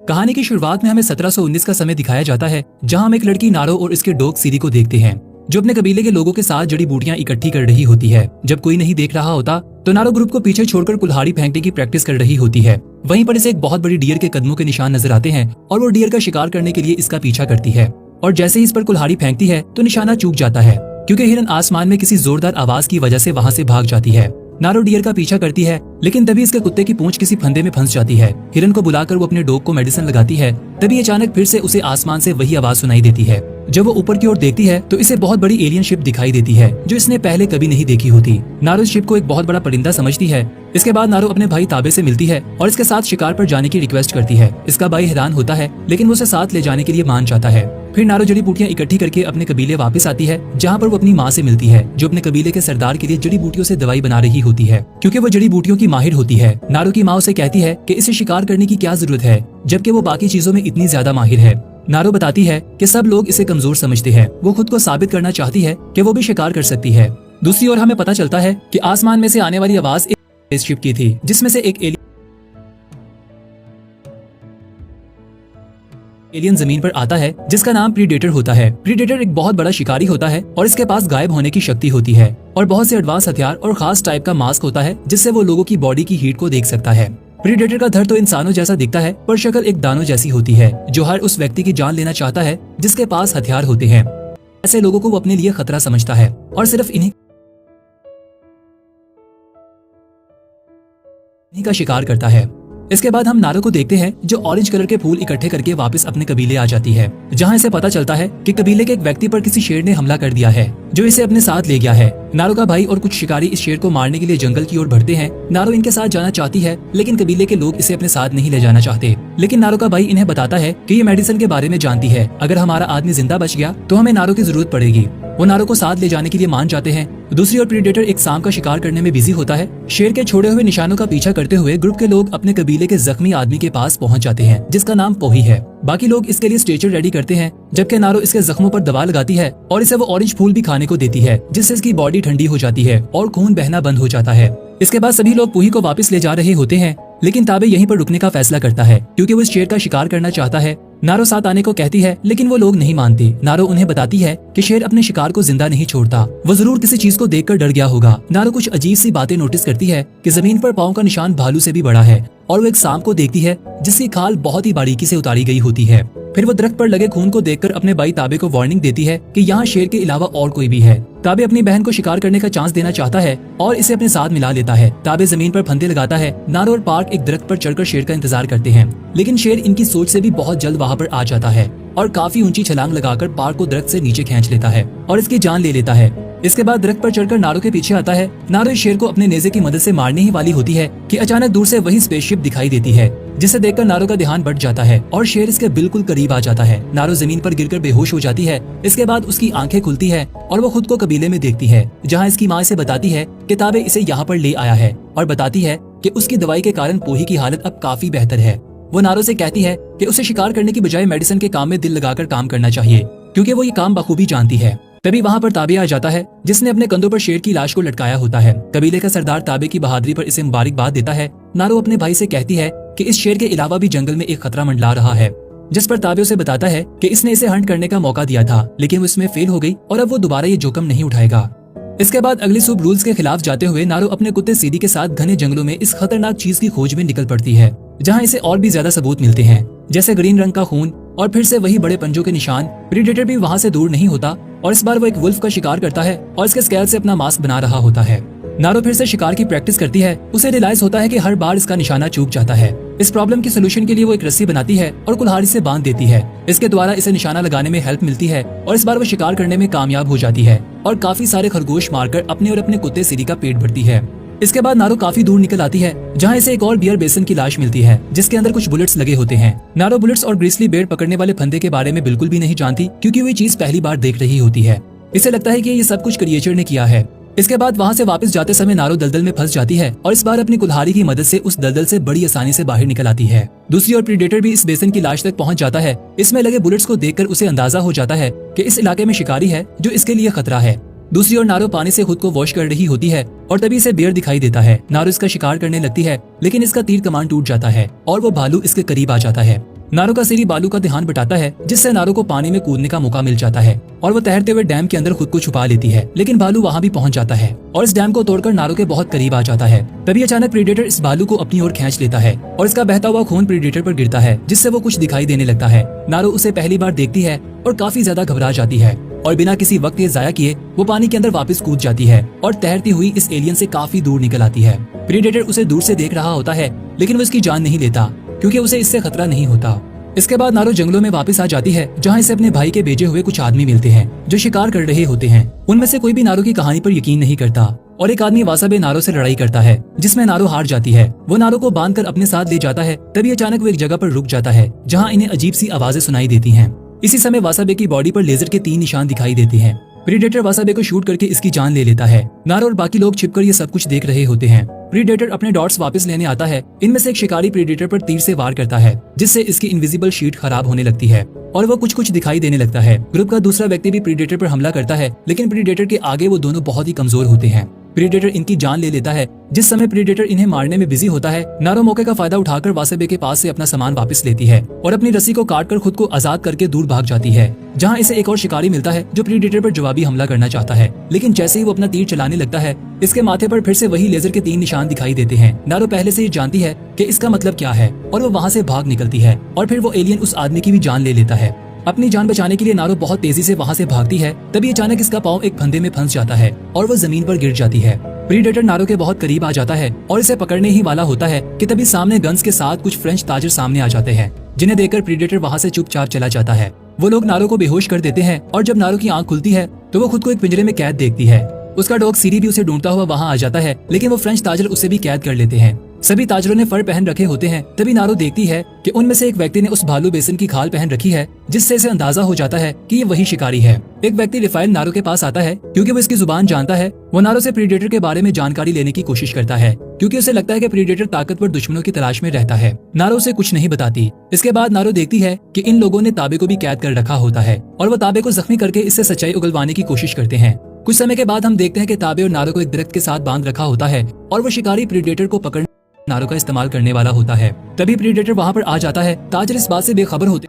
कहानी की शुरुआत में हमें 1719 का समय दिखाया जाता है, जहां हम एक लड़की नारो और इसके डॉग सीरी को देखते हैं, जो अपने कबीले के लोगों के साथ जड़ी बूटियां इकट्ठी कर रही होती है। जब कोई नहीं देख रहा होता तो नारो ग्रुप को पीछे छोड़कर कुल्हाड़ी फेंकने की प्रैक्टिस कर रही होती है। वहीं पर इसे एक बहुत बड़ी डियर के कदमों के निशान नजर आते हैं और वो डियर का शिकार करने के लिए इसका पीछा करती है। और जैसे ही इस पर कुल्हाड़ी फेंकती है तो निशाना चूक जाता है, क्योंकि हिरन आसमान में किसी जोरदार आवाज की वजह से वहां से भाग जाती है। नारो डियर का पीछा करती है, लेकिन तभी इसके कुत्ते की पूंछ किसी फंदे में फंस जाती है। हिरन को बुलाकर वो अपने डॉग को मेडिसिन लगाती है। तभी अचानक फिर से उसे आसमान से वही आवाज सुनाई देती है। जब वो ऊपर की ओर देखती है तो इसे बहुत बड़ी एलियन शिप दिखाई देती है, जो इसने पहले कभी नहीं देखी होती। नारो इस शिप को एक बहुत बड़ा परिंदा समझती है। इसके बाद नारो अपने भाई ताबे से मिलती है और इसके साथ शिकार पर जाने की रिक्वेस्ट करती है। इसका भाई हैरान होता है, लेकिन वो उसे साथ ले जाने के लिए मान जाता है। फिर नारो जड़ी बूटियां इकट्ठी करके अपने कबीले वापस आती है, जहाँ पर वो अपनी माँ से मिलती है, जो अपने कबीले के सरदार के लिए जड़ी बूटियों से दवाई बना रही होती है, क्योंकि वो जड़ी बूटियों की माहिर होती है। नारो की माँ उसे कहती है कि इसे शिकार करने की क्या जरूरत है, जबकि वो बाकी चीजों में इतनी ज्यादा माहिर है। नारो बताती है कि सब लोग इसे कमजोर समझते हैं। वो खुद को साबित करना चाहती है कि वो भी शिकार कर सकती है। दूसरी ओर हमें पता चलता है कि आसमान में से आने वाली आवाज एक स्पेसशिप की थी, जिसमें से एक एलियन जमीन पर आता है, जिसका नाम प्रीडेटर होता है। प्रीडेटर एक बहुत बड़ा शिकारी होता है और इसके पास गायब होने की शक्ति होती है और बहुत से एडवांस हथियार और खास टाइप का मास्क होता है, जिससे वो लोगों की बॉडी की हीट को देख सकता है। प्रीडेटर का धड़ तो इंसानों जैसा दिखता है, पर शक्ल एक दानों जैसी होती है, जो हर उस व्यक्ति की जान लेना चाहता है जिसके पास हथियार होते हैं। ऐसे लोगों को वो अपने लिए खतरा समझता है और सिर्फ इन्हीं का शिकार करता है। इसके बाद हम नारो को देखते हैं, जो ऑरेंज कलर के फूल इकट्ठे करके वापस अपने कबीले आ जाती है, जहां इसे पता चलता है कि कबीले के एक व्यक्ति पर किसी शेर ने हमला कर दिया है, जो इसे अपने साथ ले गया है। नारो का भाई और कुछ शिकारी इस शेर को मारने के लिए जंगल की ओर बढ़ते हैं। नारो इनके साथ जाना चाहती है, लेकिन कबीले के लोग इसे अपने साथ नहीं ले जाना चाहते। लेकिन नारो का भाई इन्हें बताता है कि ये मेडिसिन के बारे में जानती है। अगर हमारा आदमी जिंदा बच गया तो हमें नारो की जरूरत पड़ेगी। वो नारो को साथ ले जाने के लिए मान जाते हैं। दूसरी ओर प्रीडेटर एक सांप का शिकार करने में बिजी होता है। शेर के छोड़े हुए निशानों का पीछा करते हुए ग्रुप के लोग अपने कबीले के जख्मी आदमी के पास पहुंच जाते हैं, जिसका नाम पोही है। बाकी लोग इसके लिए स्ट्रेचर रेडी करते हैं, जबकि नारो इसके जख्मों पर दवा लगाती है और इसे वो ऑरेंज फूल भी खाने को देती है, जिससे इसकी बॉडी ठंडी हो जाती है और खून बहना बंद हो जाता है। इसके बाद सभी लोग पोही को वापस ले जा रहे होते हैं, लेकिन ताबे यहीं पर रुकने का फैसला करता है, क्योंकि वो इस शेर का शिकार करना चाहता है। नारो साथ आने को कहती है, लेकिन वो लोग नहीं मानते। नारो उन्हें बताती है कि शेर अपने शिकार को जिंदा नहीं छोड़ता, वो जरूर किसी चीज को देखकर डर गया होगा। नारो कुछ अजीब सी बातें नोटिस करती है कि जमीन पर पाँव का निशान भालू से भी बड़ा है, और वो एक सांप को देखती है जिसकी खाल बहुत ही बारीकी से उतारी गई होती है। फिर वो दरख्त पर लगे खून को देखकर अपने भाई ताबे को वार्निंग देती है कि यहाँ शेर के अलावा और कोई भी है। ताबे अपनी बहन को शिकार करने का चांस देना चाहता है और इसे अपने साथ मिला लेता है। ताबे जमीन पर फंदे लगाता है। नारो और पार्क एक दरख्त पर चढ़कर शेर का इंतजार करते हैं, लेकिन शेर इनकी सोच से भी बहुत जल्द वहाँ पर आ जाता है और काफी ऊंची छलांग लगाकर पार्क को दरख्त से नीचे खींच लेता है और इसकी जान ले लेता है। इसके बाद दरख्त पर चढ़कर नारो के पीछे आता है। नारो इस शेर को अपने नेज़े की मदद से मारने ही वाली होती है कि अचानक दूर से वही स्पेसशिप दिखाई देती है, जिसे देखकर नारो का ध्यान बढ़ जाता है और शेर इसके बिल्कुल करीब आ जाता है। नारो जमीन पर गिरकर बेहोश हो जाती है। इसके बाद उसकी आंखें खुलती है और वो खुद को कबीले में देखती है, जहाँ इसकी माँ इसे बताती है कि ताबे इसे यहाँ पर ले आया है और बताती है कि उसकी दवाई के कारण पोही की हालत अब काफी बेहतर है। वो नारो से कहती है कि उसे शिकार करने की बजाय मेडिसिन के काम में दिल लगाकर काम करना चाहिए, क्योंकि वो ये काम बखूबी जानती है। तभी वहाँ पर ताबे आ जाता है, जिसने अपने कंधों पर शेर की लाश को लटकाया होता है। कबीले का सरदार ताबे की बहादुरी पर इसे मुबारकबाद देता है। नारो अपने भाई से कहती है कि इस शेर के अलावा भी जंगल में एक खतरा मंडरा रहा है, जिस पर ताबे उसे बताता है कि इसने इसे हंट करने का मौका दिया था, लेकिन वो इसमें फेल हो गई और अब वो दोबारा ये जोखिम नहीं उठाएगा। इसके बाद अगली सुबह रूल्स के खिलाफ जाते हुए नारो अपने कुत्ते सीडी के साथ घने जंगलों में इस खतरनाक चीज की खोज में निकल पड़ती है, जहाँ इसे और भी ज्यादा सबूत मिलते हैं, जैसे ग्रीन रंग का खून और फिर से वही बड़े पंजों के निशान। प्रीडेटर भी वहाँ से दूर नहीं होता और इस बार वो एक वुल्फ का शिकार करता है और इसके स्केल से अपना मास्क बना रहा होता है। नारो फिर से शिकार की प्रैक्टिस करती है। उसे रियलाइज होता है कि हर बार इसका निशाना चूक जाता है। इस प्रॉब्लम की सोल्यूशन के लिए वो एक रस्सी बनाती है और कुल्हाड़ी से बांध देती है। इसके द्वारा इसे निशाना लगाने में हेल्प मिलती है और इस बार वो शिकार करने में कामयाब हो जाती है और काफी सारे खरगोश मारकर अपने और अपने कुत्ते सीरी का पेट भरती है। इसके बाद नारो काफी दूर निकल आती है, जहाँ इसे एक और बियर बेसन की लाश मिलती है, जिसके अंदर कुछ बुलेट्स लगे होते हैं। नारो बुलेट्स और ग्रिसली बेर पकड़ने वाले फंदे के बारे में बिल्कुल भी नहीं जानती, क्योंकि वो ये चीज पहली बार देख रही होती है। इसे लगता है कि ये सब कुछ क्रिएचर ने किया है। इसके बाद वहाँ से वापस जाते समय नारो दलदल में फंस जाती है और इस बार अपनी कुल्हाड़ी की मदद से उस दलदल से बड़ी आसानी से बाहर निकल आती है। दूसरी ओर प्रीडेटर भी इस बेसन की लाश तक पहुँच जाता है। इसमें लगे बुलेट्स को देखकर उसे अंदाजा हो जाता है कि इस इलाके में शिकारी है जो इसके लिए खतरा है। दूसरी ओर नारो पानी से खुद को वॉश कर रही होती है और तभी इसे बेर दिखाई देता है। नारो इसका शिकार करने लगती है, लेकिन इसका तीर कमान टूट जाता है और वो भालू इसके करीब आ जाता है। नारो का सीरी बालू का ध्यान बटाता है, जिससे नारो को पानी में कूदने का मौका मिल जाता है और वो तैरते हुए डैम के अंदर खुद को छुपा लेती है। लेकिन बालू वहाँ भी पहुँच जाता है और इस डैम को तोड़कर नारो के बहुत करीब आ जाता है। तभी अचानक प्रीडेटर इस बालू को अपनी ओर खींच लेता है और इसका बहता हुआ खून प्रीडेटर पर गिरता है, जिससे वो कुछ दिखाई देने लगता है। नारो उसे पहली बार देखती है और काफी ज्यादा घबरा जाती है और बिना किसी वक्त ये जाया किए वो पानी के अंदर वापस कूद जाती है और तैरती हुई इस एलियन से काफी दूर निकल आती है। प्रीडेटर उसे दूर से देख रहा होता है, लेकिन वो इसकी जान नहीं लेता क्योंकि उसे इससे खतरा नहीं होता। इसके बाद नारो जंगलों में वापस आ जाती है, जहाँ इसे अपने भाई के भेजे हुए कुछ आदमी मिलते हैं जो शिकार कर रहे होते हैं। उनमें से कोई भी नारो की कहानी पर यकीन नहीं करता और एक आदमी वासाबे नारो से लड़ाई करता है, जिसमें नारो हार जाती है। वो नारो को बांधकर अपने साथ ले जाता है। तभी अचानक वो एक जगह पर रुक जाता है, जहाँ इन्हें अजीब सी आवाजें सुनाई देती हैं। इसी समय वासाबे की बॉडी पर लेजर के 3 निशान दिखाई देते हैं। प्रीडेटर वासाबे को शूट करके इसकी जान ले लेता है। नारो और बाकी लोग छिपकर ये सब कुछ देख रहे होते हैं। प्रीडेटर अपने डॉट्स वापस लेने आता है। इनमें से एक शिकारी प्रीडेटर पर तीर से वार करता है, जिससे इसकी इनविजिबल शीट खराब होने लगती है और वो कुछ दिखाई देने लगता है। ग्रुप का दूसरा व्यक्ति भी प्रीडेटर पर हमला करता है, लेकिन प्रीडेटर के आगे वो दोनों बहुत ही कमजोर होते हैं। प्रीडेटर इनकी जान ले लेता है। जिस समय प्रीडेटर इन्हें मारने में बिजी होता है, नारो मौके का फायदा उठाकर वासाबे के पास से अपना सामान वापस लेती है और अपनी रस्सी को काटकर खुद को आजाद करके दूर भाग जाती है, जहां इसे एक और शिकारी मिलता है जो प्रीडेटर पर जवाबी हमला करना चाहता है। लेकिन जैसे ही वो अपना तीर चलाने लगता है, इसके माथे पर फिर से वही लेजर के 3 निशान दिखाई देते हैं। नारो पहले से ही जानती है कि इसका मतलब क्या है और वो वहाँ से भाग निकलती है और फिर वो एलियन उस आदमी की भी जान ले लेता है। अपनी जान बचाने के लिए नारो बहुत तेजी से वहाँ से भागती है। तभी अचानक इसका पाँव एक फंदे में फंस जाता है और वो जमीन पर गिर जाती है। प्रीडेटर नारो के बहुत करीब आ जाता है और इसे पकड़ने ही वाला होता है कि तभी सामने गन्स के साथ कुछ फ्रेंच ताजर सामने आ जाते हैं, जिन्हें देखकर प्रीडेटर वहाँ से चुपचाप चला जाता है। वो लोग नारो को बेहोश कर देते हैं और जब नारो की आंख खुलती है तो वो खुद को एक पिंजरे में कैद देखती है। उसका डॉग सीरी भी उसे ढूंढता हुआ वहाँ आ जाता है, लेकिन वो फ्रेंच ताजर उसे भी कैद कर लेते हैं। सभी ताजरों ने फर पहन रखे होते हैं। तभी नारो देखती है कि उनमें से एक व्यक्ति ने उस भालू बेसन की खाल पहन रखी है, जिससे इसे अंदाजा हो जाता है कि ये वही शिकारी है। एक व्यक्ति रिफाइल नारो के पास आता है क्योंकि वो इसकी जुबान जानता है। वो नारो से प्रीडेटर के बारे में जानकारी लेने की कोशिश करता है क्योंकि उसे लगता है कि प्रीडेटर ताकतवर दुश्मनों की तलाश में रहता है। नारो उसे कुछ नहीं बताती। इसके बाद नारो देखती है कि इन लोगों ने ताबे को भी कैद कर रखा होता है और वो ताबे को जख्मी करके इससे सच्चाई उगलवाने की कोशिश करते हैं। कुछ समय के बाद हम देखते हैं कि ताबे और नारो को एक दरख्त के साथ बांध रखा होता है और वो शिकारी प्रीडेटर को पकड़ नारो का इस्तेमाल करने वाला होता है। तभी प्रीडेटर वहाँ पर आ जाता है। ताजर इस बात से बेखबर होते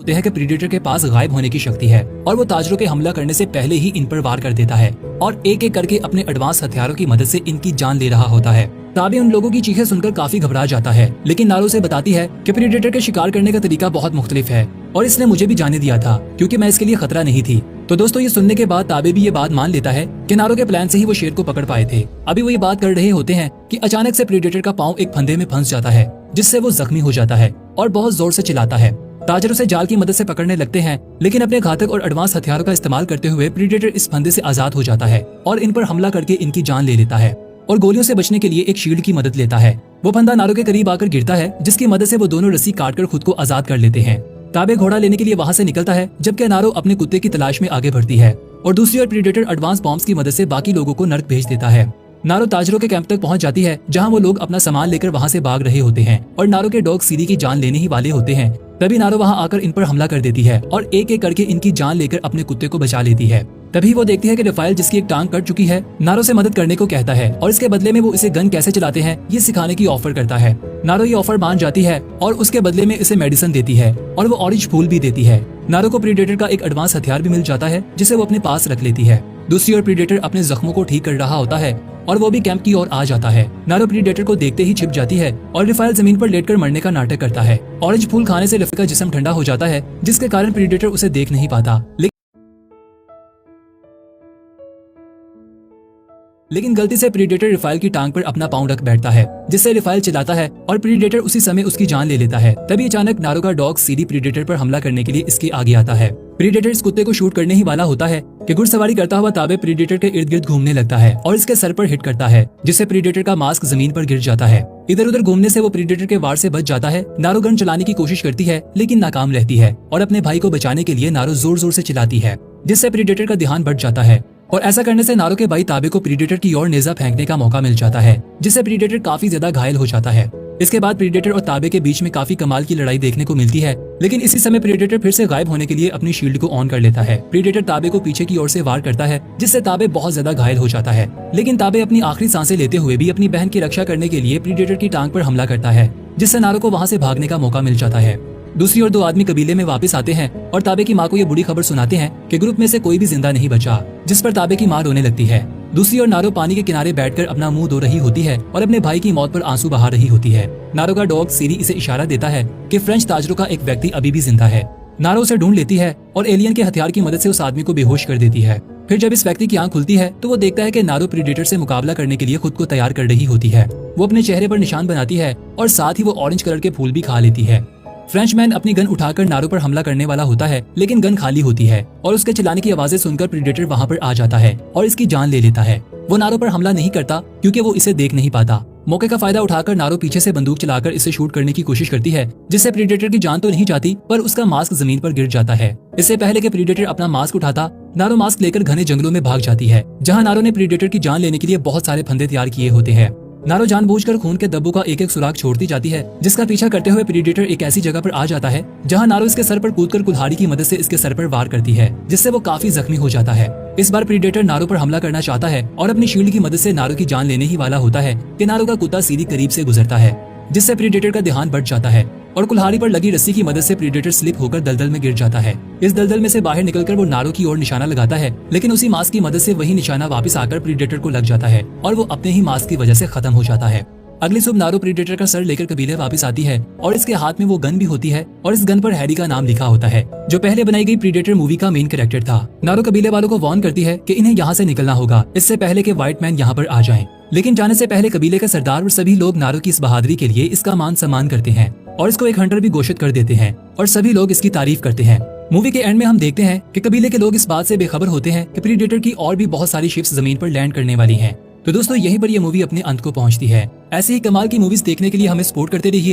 हैं कि प्रीडेटर के पास गायब होने की शक्ति है और वो ताजरों के हमला करने से पहले ही इन पर वार कर देता है और एक एक करके अपने एडवांस हथियारों की मदद से इनकी जान ले रहा होता है। ताबे उन लोगों की चीखें सुनकर काफी घबरा जाता है, लेकिन नारो से बताती है कि प्रीडेटर के शिकार करने का तरीका बहुत मुख्तलिफ है और इसने मुझे भी जाने दिया था क्योंकि मैं इसके लिए खतरा नहीं थी। तो दोस्तों, ये सुनने के बाद ताबे भी ये बात मान लेता है कि नारो के प्लान से ही वो शेर को पकड़ पाए थे। अभी वो ये बात कर रहे होते हैं कि अचानक से प्रीडेटर का पाँव एक फंदे में फंस जाता है, जिससे वो जख्मी हो जाता है और बहुत जोर से चिल्लाता है। ताजर उसे जाल की मदद से पकड़ने लगते हैं, लेकिन अपने घातक और एडवांस हथियारों का इस्तेमाल करते हुए प्रीडेटर इस फंदे से आजाद हो जाता है और इन पर हमला करके इनकी जान ले लेता है और गोलियों से बचने के लिए एक शील्ड की मदद लेता है। वो फंदा नारो के करीब आकर गिरता है, जिसकी मदद से वो दोनों रस्सी काटकर खुद को आजाद कर लेते हैं। ताबे घोड़ा लेने के लिए वहाँ से निकलता है, जबकि नारो अपने कुत्ते की तलाश में आगे बढ़ती है और दूसरी ओर प्रीडेटर एडवांस बॉम्ब्स की मदद से बाकी लोगों को नर्क भेज देता है। नारो ताजरों के कैंप तक पहुंच जाती है, जहां वो लोग अपना सामान लेकर वहां से भाग रहे होते हैं और नारो के डॉग सीरी की जान लेने ही वाले होते हैं। तभी नारो वहां आकर इन पर हमला कर देती है और एक एक करके इनकी जान लेकर अपने कुत्ते को बचा लेती है। तभी वो देखती है कि रफाइल, जिसकी एक टांग कट चुकी है, नारो से मदद करने को कहता है और इसके बदले में वो इसे गन कैसे चलाते हैं ये सिखाने की ऑफर करता है। नारो ये ऑफर मान जाती है और उसके बदले में इसे मेडिसिन देती है और वो ऑरेंज फूल भी देती है। नारो को प्रीडेटर का एक एडवांस हथियार भी मिल जाता है, जिसे वो अपने पास रख लेती है। दूसरी ओर प्रीडेटर अपने जख्मों को ठीक कर रहा होता है और वो भी कैंप की ओर आ जाता है। नारो प्रीडेटर को देखते ही छिप जाती है और रिफाइल जमीन पर लेटकर मरने का नाटक करता है। ऑरेंज फूल खाने से रिफाइल का जिस्म ठंडा हो जाता है, जिसके कारण प्रीडेटर उसे देख नहीं पाता। लेकिन गलती से प्रीडेटर रिफाइल की टांग पर अपना पाँव रख बैठता है, जिससे रिफाइल चिल्लाता है और प्रीडेटर उसी समय उसकी जान ले लेता है। तभी अचानक नारो का डॉग सीरी प्रीडेटर पर हमला करने के लिए इसके आगे आता है। प्रीडेटर इस कुत्ते को शूट करने ही वाला होता है कि घुड़सवारी करता हुआ ताबे प्रीडेटर के इर्द गिर्द घूमने लगता है और इसके सर पर हिट करता है, जिससे प्रीडेटर का मास्क जमीन पर गिर जाता है। इधर उधर घूमने से वो प्रीडेटर के वार से बच जाता है। नारो गन चलाने की कोशिश करती है, लेकिन नाकाम रहती है और अपने भाई को बचाने के लिए नारो जोर जोर से चिल्लाती है, जिससे प्रीडेटर का ध्यान बढ़ जाता है और ऐसा करने से नारो के भाई ताबे को प्रीडेटर की ओर नेजा फेंकने का मौका मिल जाता है, जिससे प्रीडेटर काफी ज्यादा घायल हो जाता है। इसके बाद प्रीडेटर और ताबे के बीच में काफी कमाल की लड़ाई देखने को मिलती है, लेकिन इसी समय प्रीडेटर फिर से गायब होने के लिए अपनी शील्ड को ऑन कर लेता है। प्रीडेटर ताबे को पीछे की ओर से वार करता है, जिससे ताबे बहुत ज्यादा घायल हो जाता है। लेकिन ताबे अपनी आखिरी सांसें लेते हुए भी अपनी बहन की रक्षा करने के लिए प्रीडेटर की टांग पर हमला करता है, जिससे नारो को वहाँ से भागने का मौका मिल जाता है। दूसरी ओर 2 आदमी कबीले में वापस आते हैं और ताबे की माँ को ये बुरी खबर सुनाते हैं कि ग्रुप में से कोई भी जिंदा नहीं बचा, जिस पर ताबे की माँ रोने लगती है। दूसरी ओर नारो पानी के किनारे बैठकर अपना मुंह धो रही होती है और अपने भाई की मौत पर आंसू बहा रही होती है। नारो का डॉग सीरी इसे इशारा देता है कि फ्रेंच ताजरों का एक व्यक्ति अभी भी जिंदा है। नारो उसे ढूंढ लेती है और एलियन के हथियार की मदद से उस आदमी को बेहोश कर देती है। फिर जब इस व्यक्ति की आंख खुलती है तो वो देखता है कि नारो प्रीडेटर से मुकाबला करने के लिए खुद को तैयार कर रही होती है। वो अपने चेहरे पर निशान बनाती है और साथ ही वो ऑरेंज कलर के फूल भी खा लेती है। फ्रेंचमैन अपनी गन उठाकर नारो पर हमला करने वाला होता है, लेकिन गन खाली होती है और उसके चिल्लाने की आवाजें सुनकर प्रीडेटर वहाँ पर आ जाता है और इसकी जान ले लेता है। वो नारो पर हमला नहीं करता क्योंकि वो इसे देख नहीं पाता। मौके का फायदा उठाकर नारो पीछे से बंदूक चलाकर इसे शूट करने की कोशिश करती है, जिससे प्रीडेटर की जान तो नहीं जाती पर उसका मास्क जमीन पर गिर जाता है। इससे पहले कि प्रीडेटर अपना मास्क उठाता, नारो मास्क लेकर घने जंगलों में भाग जाती है, जहाँ नारो ने प्रीडेटर की जान लेने के लिए बहुत सारे फंदे तैयार किए होते हैं। नारो जानबूझकर खून के धब्बों का एक एक सुराग छोड़ती जाती है, जिसका पीछा करते हुए प्रीडेटर एक ऐसी जगह पर आ जाता है जहां नारो इसके सर पर कूदकर कुल्हाड़ी की मदद से इसके सर पर वार करती है, जिससे वो काफी जख्मी हो जाता है। इस बार प्रीडेटर नारो पर हमला करना चाहता है और अपनी शील्ड की मदद से नारो की जान लेने ही वाला होता है कि नारो का कुत्ता सीधी करीब से गुजरता है, जिससे प्रीडेटर का ध्यान बढ़ जाता है और कुल्हाड़ी पर लगी रस्सी की मदद से प्रीडेटर स्लिप होकर दलदल में गिर जाता है। इस दलदल में से बाहर निकलकर वो नारो की ओर निशाना लगाता है, लेकिन उसी मास्क की मदद से वही निशाना वापस आकर प्रीडेटर को लग जाता है और वो अपने ही मास्क की वजह से खत्म हो जाता है। अगली सुबह नारो प्रीडेटर का सर लेकर कबीले वापस आती है और इसके हाथ में वो गन भी होती है और इस गन पर हैरी का नाम लिखा होता है, जो पहले बनाई गई प्रीडेटर मूवी का मेन कैरेक्टर था। नारो कबीले वालों को वार्न करती है कि इन्हें यहाँ से निकलना होगा, इससे पहले कि व्हाइट मैन यहाँ पर आ जाएं। लेकिन जाने से पहले कबीले का सरदार और सभी लोग नारो की इस बहादुरी के लिए इसका मान सम्मान करते हैं और इसको एक हंटर भी घोषित कर देते हैं और सभी लोग इसकी तारीफ करते हैं। मूवी के एंड में हम देखते हैं कि कबीले के लोग इस बात से बेखबर होते हैं कि प्रीडेटर की और भी बहुत सारी शिप्स जमीन पर लैंड करने वाली हैं। तो दोस्तों यहीं पर यह मूवी अपने अंत को पहुंचती है। ऐसे ही कमाल की मूवीज देखने के लिए हमें सपोर्ट करते रहिए।